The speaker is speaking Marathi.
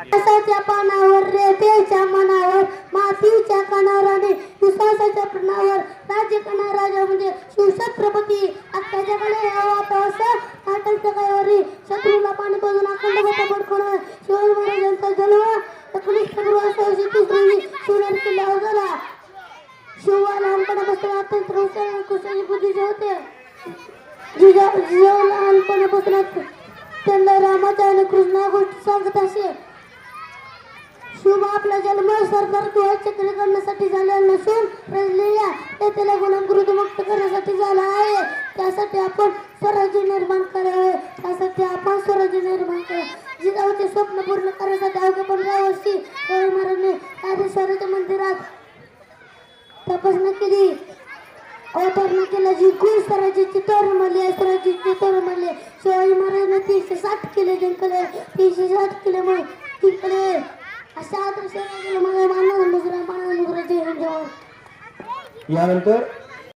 विश्वासाच्या पानावर रेतेच्या मनावर मातीच्या कणावर आणि विश्वासाच्या प्राणावर राज्य करणारा राजा म्हणजे शिवछत्रपती अख्ख्या जगाला यावा असं नाटकच्या गावारी शत्रूला पाणी पाजून अखंड होता पडखोण शिवाजी महाराजांचा जन्म 19 फेब्रुवारी 1630 रोजी शिवनेरी किल्ल्यावर झाला. शिवबा लहानपणापासून अत्यंत हुशार कुशल बुद्धीचे होते. जिजाऊ लहानपणापासून त्यांना रामाच्या आणि कृष्णा गोष्टी सांगत असे. शिवबा आपला जन्म सरदार किंवा चक्री करण्यासाठी झालेला नसून रचलेल्या त्याला गुलामगिरीमुक्त करण्यासाठी झाला आहे. त्यासाठी आपण स्वराज्य निर्माण करावे. त्यासाठी आपण स्वराज्य निर्माण करावे. जिजाऊचे स्वप्न पूर्ण करण्यासाठी अवघ्या 15 वर्षी शिवाजी महाराजांनी तारेश्वराच्या मंदिरात तपासणी केली. अवतरणा केला. जिंकून स्वराज्याची तोरण मारली आहे. स्वराज्याची तोरण मारली. शिवाजी महाराजांनी 360 किल्ले जिंकले. 360 किल्ल्यामुळे जिंकले. अशा आदर्श मानव मुजरा जय हिंद. यानंतर